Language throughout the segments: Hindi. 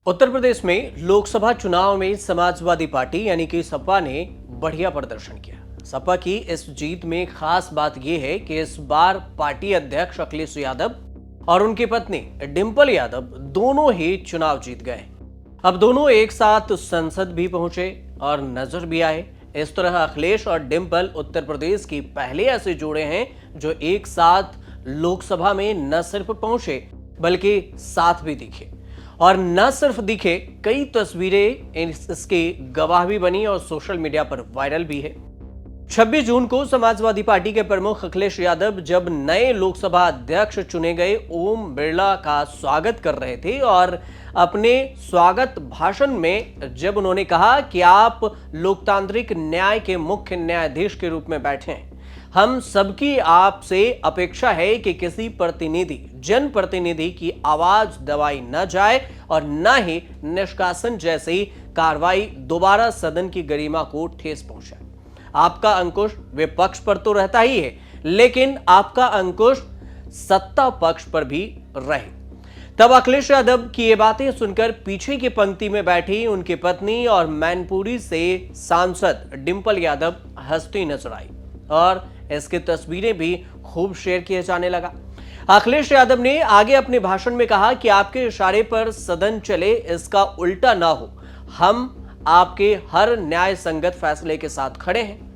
उत्तर प्रदेश में लोकसभा चुनाव में समाजवादी पार्टी यानी कि सपा ने बढ़िया प्रदर्शन किया। सपा की इस जीत में खास बात यह है कि इस बार पार्टी अध्यक्ष अखिलेश यादव और उनकी पत्नी डिंपल यादव दोनों ही चुनाव जीत गए। अब दोनों एक साथ संसद भी पहुंचे और नजर भी आए। इस तरह अखिलेश और डिंपल उत्तर प्रदेश की पहले ऐसे जोड़े हैं जो एक साथ लोकसभा में न सिर्फ पहुंचे बल्कि साथ भी दिखे, और न सिर्फ दिखे, कई तस्वीरें इसके गवाह भी बनी और सोशल मीडिया पर वायरल भी है। 26 जून को समाजवादी पार्टी के प्रमुख अखिलेश यादव जब नए लोकसभा अध्यक्ष चुने गए ओम बिरला का स्वागत कर रहे थे और अपने स्वागत भाषण में जब उन्होंने कहा कि आप लोकतांत्रिक न्याय के मुख्य न्यायाधीश के रूप में बैठे हैं, हम सबकी आपसे अपेक्षा है कि किसी प्रतिनिधि, जनप्रतिनिधि की आवाज दबाई न जाए और न ही निष्कासन जैसी कार्रवाई दोबारा सदन की गरिमा को ठेस पहुंचाए। आपका अंकुश विपक्ष पर तो रहता ही है, लेकिन आपका अंकुश सत्ता पक्ष पर भी रहे। तब अखिलेश यादव की ये बातें सुनकर पीछे की पंक्ति में बैठी उनकी पत्नी और मैनपुरी से सांसद डिंपल यादव हंसती नजर आई और इसकी तस्वीरें भी खूब शेयर किए जाने लगा। अखिलेश यादव ने आगे अपने भाषण में कहा कि आपके इशारे पर सदन चले, इसका उल्टा ना हो। हम आपके हर न्याय संगत फैसले के साथ खड़े हैं।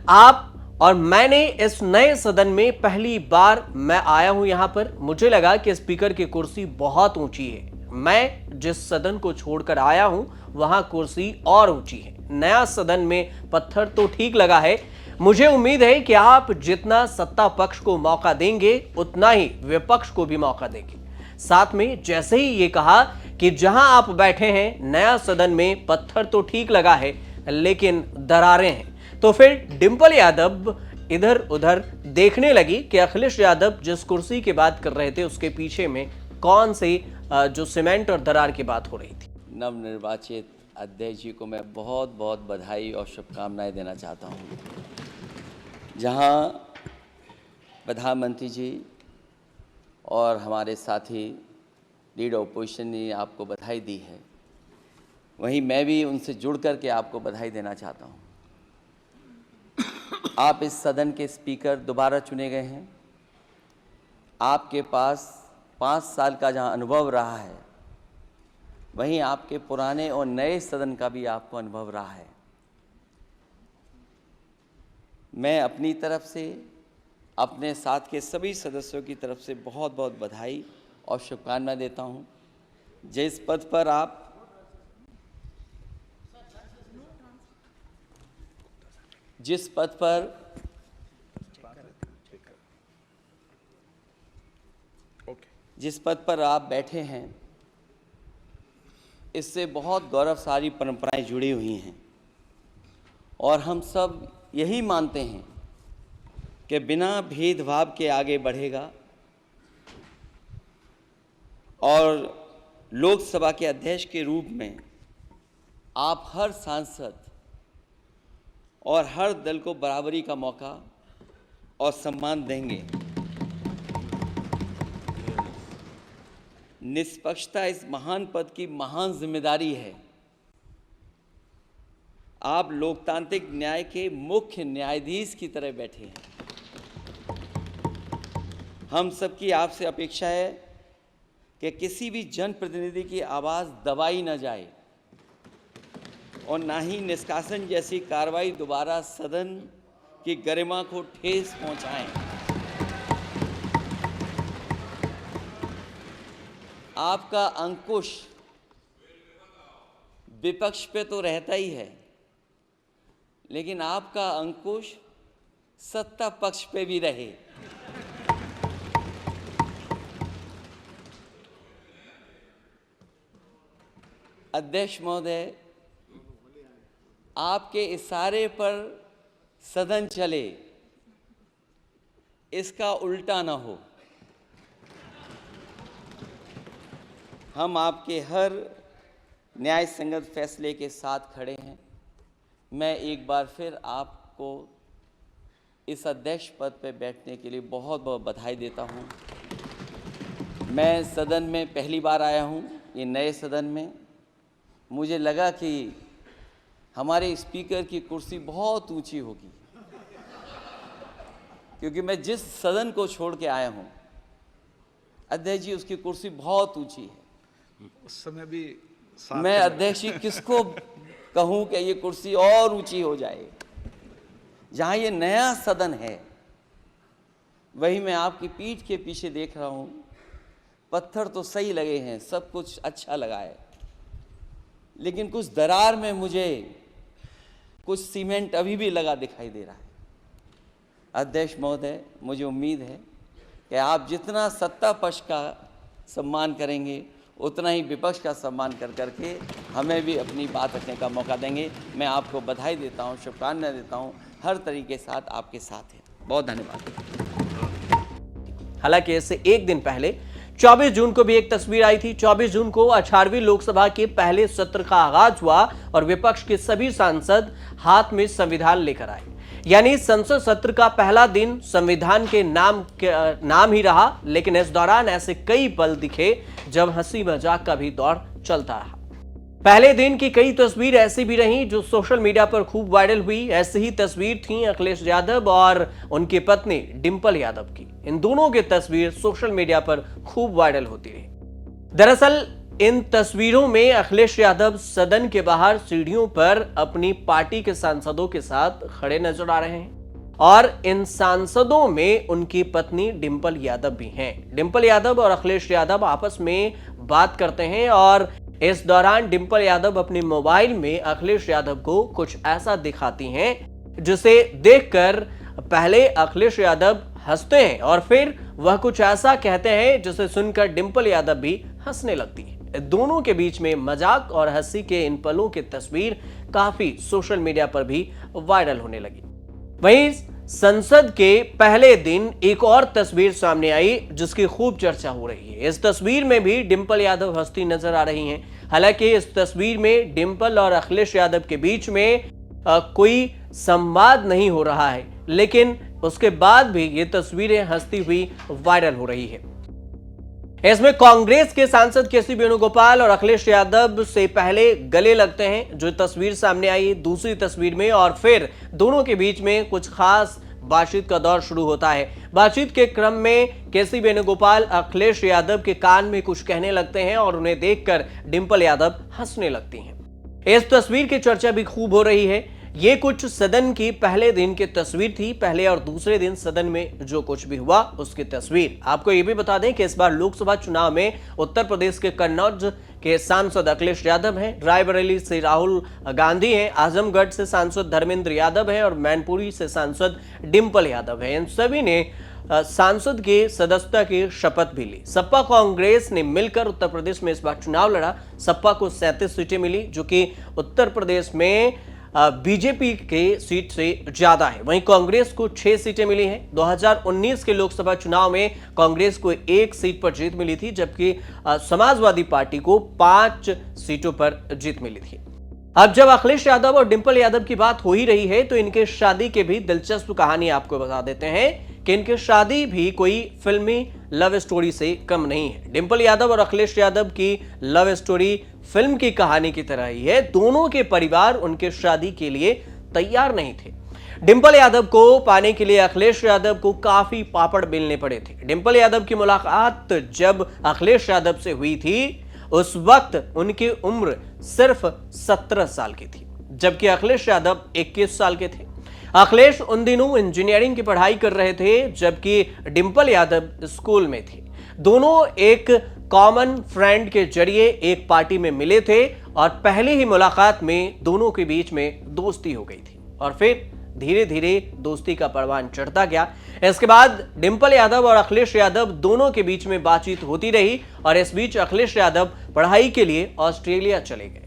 आप और मैंने इस नए सदन में पहली बार मैं आया हूं यहां पर, मुझे लगा कि स्पीकर की कुर्सी बहुत ऊंची है। मैं जिस सदन को छोड़कर आया हूं वहां कुर्सी और ऊंची है। नया सदन में पत्थर तो ठीक लगा है। मुझे उम्मीद है कि आप जितना सत्ता पक्ष को मौका देंगे उतना ही विपक्ष को भी मौका देंगे। साथ में जैसे ही ये कहा कि जहां आप बैठे हैं नया सदन में पत्थर तो ठीक लगा है लेकिन दरारें हैं, तो फिर डिंपल यादव इधर उधर देखने लगी कि अखिलेश यादव जिस कुर्सी की बात कर रहे थे उसके पीछे में कौन सी जो सीमेंट और दरार की बात हो रही थी। नवनिर्वाचित अध्यक्ष जी को मैं बहुत बहुत बधाई और शुभकामनाएं देना चाहता हूं। जहां प्रधानमंत्री जी और हमारे साथी लीडर ऑपोजिशन ने आपको बधाई दी है, वहीं मैं भी उनसे जुड़ करके आपको बधाई देना चाहता हूं। आप इस सदन के स्पीकर दोबारा चुने गए हैं। आपके पास 5 साल का जहां अनुभव रहा है, वहीं आपके पुराने और नए सदन का भी आपको अनुभव रहा है। मैं अपनी तरफ से, अपने साथ के सभी सदस्यों की तरफ से बहुत बहुत बधाई और शुभकामनाएं देता हूं। जिस पद पर आप जिस पद पर आप बैठे हैं, इससे बहुत गौरवशाली परंपराएं जुड़ी हुई हैं और हम सब यही मानते हैं कि बिना भेदभाव के आगे बढ़ेगा और लोकसभा के अध्यक्ष के रूप में आप हर सांसद और हर दल को बराबरी का मौका और सम्मान देंगे। निष्पक्षता इस महान पद की महान जिम्मेदारी है। आप लोकतांत्रिक न्याय के मुख्य न्यायाधीश की तरह बैठे हैं। हम सबकी आपसे अपेक्षा है कि किसी भी जनप्रतिनिधि की आवाज़ दबाई न जाए और ना ही निष्कासन जैसी कार्रवाई दोबारा सदन की गरिमा को ठेस पहुंचाएं। आपका अंकुश विपक्ष पे तो रहता ही है, लेकिन आपका अंकुश सत्ता पक्ष पे भी रहे। अध्यक्ष महोदय, आपके इशारे पर सदन चले, इसका उल्टा ना हो। हम आपके हर न्याय संगत फैसले के साथ खड़े हैं। मैं एक बार फिर आपको इस अध्यक्ष पद पर बैठने के लिए बहुत बहुत बधाई देता हूं। मैं सदन में पहली बार आया हूं, ये नए सदन में, मुझे लगा कि हमारे स्पीकर की कुर्सी बहुत ऊंची होगी, क्योंकि मैं जिस सदन को छोड़ के आया हूं, अध्यक्ष जी उसकी कुर्सी बहुत ऊंची है। उस समय भी साथ मैं थे। अध्यक्ष जी किसको कहूं कि ये कुर्सी और ऊंची हो जाए। जहां ये नया सदन है, वही मैं आपकी पीठ के पीछे देख रहा हूं, पत्थर तो सही लगे हैं, सब कुछ अच्छा लगा है, लेकिन कुछ दरार में मुझे कुछ सीमेंट अभी भी लगा दिखाई दे रहा है। अध्यक्ष महोदय, मुझे उम्मीद है कि आप जितना सत्ता पक्ष का सम्मान करेंगे, उतना ही विपक्ष का सम्मान कर करके हमें भी अपनी बात रखने का मौका देंगे। मैं आपको बधाई देता हूं, शुभकामनाएं देता हूं, हर तरीके के साथ आपके साथ हैं। बहुत धन्यवाद। हालांकि इससे एक दिन पहले 24 जून को भी एक तस्वीर आई थी। 24 जून को 18वीं लोकसभा के पहले सत्र का आगाज हुआ और विपक्ष के सभी सांसद हाथ में संविधान लेकर आए। यानी संसद सत्र का पहला दिन संविधान के नाम ही रहा, लेकिन इस दौरान ऐसे कई पल दिखे जब हंसी मजाक का भी दौर चलता रहा। पहले दिन की कई तस्वीर ऐसी भी रहीं जो सोशल मीडिया पर खूब वायरल हुई। ऐसी ही तस्वीर थी अखिलेश यादव और उनकी पत्नी डिंपल यादव की। इन दोनों की तस्वीर सोशल मीडिया पर खूब वायरल होती रही। दरअसल इन तस्वीरों में अखिलेश यादव सदन के बाहर सीढ़ियों पर अपनी पार्टी के सांसदों के साथ खड़े नजर आ रहे हैं और इन सांसदों में उनकी पत्नी डिंपल यादव भी हैं। डिंपल यादव और अखिलेश यादव आपस में बात करते हैं और इस दौरान डिंपल यादव अपने मोबाइल में अखिलेश यादव को कुछ ऐसा दिखाती हैं जिसे देखकर पहले अखिलेश यादव हंसते हैं और फिर वह कुछ ऐसा कहते हैं जिसे सुनकर डिंपल यादव भी हंसने लगती है। दोनों के बीच में मजाक और हंसी के इन पलों की तस्वीर काफी सोशल मीडिया पर भी वायरल होने लगी। वहीं संसद के पहले दिन एक और तस्वीर सामने आई जिसकी खूब चर्चा हो रही है। इस तस्वीर में भी डिंपल यादव हंसती नजर आ रही हैं। हालांकि इस तस्वीर में डिंपल और अखिलेश यादव के बीच में कोई संवाद नहीं हो रहा है, लेकिन उसके बाद भी ये तस्वीरें हंसती हुई वायरल हो रही है। इसमें कांग्रेस के सांसद केसी वेणुगोपाल और अखिलेश यादव से पहले गले लगते हैं, जो तस्वीर सामने आई दूसरी तस्वीर में, और फिर दोनों के बीच में कुछ खास बातचीत का दौर शुरू होता है। बातचीत के क्रम में केसी वेणुगोपाल अखिलेश यादव के कान में कुछ कहने लगते हैं और उन्हें देखकर डिंपल यादव हंसने लगती हैं। इस तस्वीर की चर्चा भी खूब हो रही है। ये कुछ सदन की पहले दिन की तस्वीर थी। पहले और दूसरे दिन सदन में जो कुछ भी हुआ उसकी तस्वीर। आपको ये भी बता दें कि इस बार लोकसभा चुनाव में उत्तर प्रदेश के कन्नौज के सांसद अखिलेश यादव हैं, रायबरेली से राहुल गांधी हैं, आजमगढ़ से सांसद धर्मेंद्र यादव हैं और मैनपुरी से सांसद डिंपल यादव हैं। इन सभी ने सांसद के सदस्यता की शपथ भी ली। सपा कांग्रेस ने मिलकर उत्तर प्रदेश में इस बार चुनाव लड़ा। सपा को 37 सीटें मिली, जो कि उत्तर प्रदेश में बीजेपी के सीट से ज्यादा है। वहीं कांग्रेस को 6 सीटें मिली हैं। 2019 के लोकसभा चुनाव में कांग्रेस को 1 सीट पर जीत मिली थी, जबकि समाजवादी पार्टी को 5 सीटों पर जीत मिली थी। अब जब अखिलेश यादव और डिंपल यादव की बात हो ही रही है तो इनके शादी के भी दिलचस्प कहानी आपको बता देते हैं कि इनकी शादी भी कोई फिल्मी लव स्टोरी से कम नहीं है। डिंपल यादव और अखिलेश यादव की लव स्टोरी फिल्म की कहानी की तरह ही है। दोनों के परिवार उनके शादी के लिए तैयार नहीं थे। डिंपल यादव को पाने के लिए अखिलेश यादव को काफी पापड़ बेलने पड़े थे। डिंपल यादव की मुलाकात जब अखिलेश यादव से हुई थी उस वक्त उनकी उम्र सिर्फ 17 साल की थी, जबकि अखिलेश यादव 21 साल के थे। अखिलेश उन दिनों इंजीनियरिंग की पढ़ाई कर रहे थे, जबकि डिंपल यादव स्कूल में थी। दोनों एक कॉमन फ्रेंड के जरिए एक पार्टी में मिले थे और पहली ही मुलाकात में दोनों के बीच में दोस्ती हो गई थी और फिर धीरे धीरे दोस्ती का परवान चढ़ता गया। इसके बाद डिंपल यादव और अखिलेश यादव दोनों के बीच में बातचीत होती रही और इस बीच अखिलेश यादव पढ़ाई के लिए ऑस्ट्रेलिया चले गए।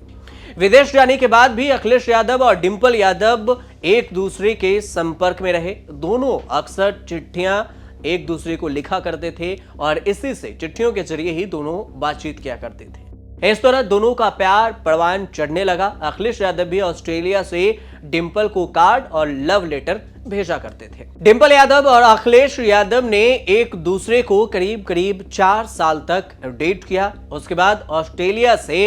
विदेश जाने के बाद भी अखिलेश यादव और डिंपल यादव एक दूसरे के संपर्क में रहे। दोनों अक्सर चिट्ठियां एक दूसरे को लिखा करते थे और इसी से चिट्ठियों के जरिए ही दोनों बातचीत किया करते थे। इस तरह दोनों का प्यार परवान चढ़ने लगा। अखिलेश यादव भी ऑस्ट्रेलिया से डिंपल को कार्ड और लव लेटर भेजा करते थे। डिंपल यादव और अखिलेश यादव ने एक दूसरे को करीब करीब 4 साल तक डेट किया। उसके बाद ऑस्ट्रेलिया से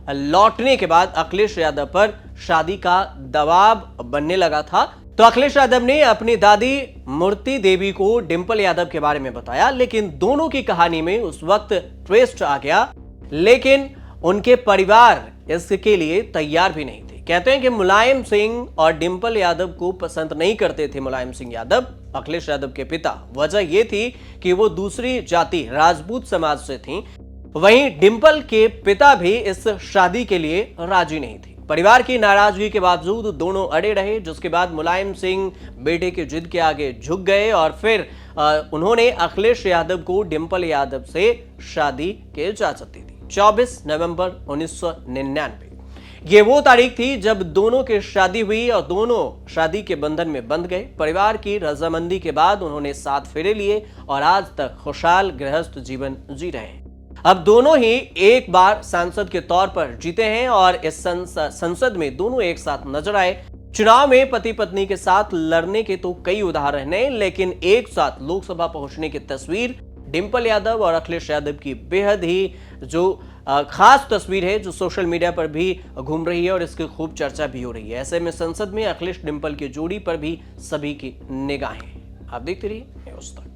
लौटने के बाद अखिलेश यादव पर शादी का दबाव बनने लगा था। तो अखिलेश यादव ने अपनी दादी मूर्ति देवी को डिंपल यादव के बारे में बताया, लेकिन दोनों की कहानी में उस वक्त ट्विस्ट आ गया, लेकिन उनके परिवार इसके लिए तैयार भी नहीं थे। कहते हैं कि मुलायम सिंह और डिंपल यादव को पसंद नहीं करते थे मुलायम सिंह यादव, अखिलेश यादव के पिता। वजह यह थी कि वो दूसरी जाति राजपूत समाज से थीं। वहीं डिंपल के पिता भी इस शादी के लिए राजी नहीं थे। परिवार की नाराजगी के बावजूद दोनों अड़े रहे, जिसके बाद मुलायम सिंह बेटे की जिद के आगे झुक गए और फिर उन्होंने अखिलेश यादव को डिंपल यादव से शादी की इजाजत दी थी। 24 नवंबर 1999 ये वो तारीख थी जब दोनों की शादी हुई और दोनों शादी के बंधन में बंध गए। परिवार की रजामंदी के बाद उन्होंने 7 फेरे लिए और आज तक खुशहाल गृहस्थ जीवन जी रहे हैं। अब दोनों ही एक बार सांसद के तौर पर जीते हैं और इस संसद में दोनों एक साथ नजर आए। चुनाव में पति पत्नी के साथ लड़ने के तो कई उदाहरण हैं, लेकिन एक साथ लोकसभा पहुंचने की तस्वीर डिंपल यादव और अखिलेश यादव की बेहद ही जो खास तस्वीर है, जो सोशल मीडिया पर भी घूम रही है और इसकी खूब चर्चा भी हो रही है। ऐसे में संसद में अखिलेश डिंपल की जोड़ी पर भी सभी की निगाहें। आप देखते रहिए न्यूज़ तक।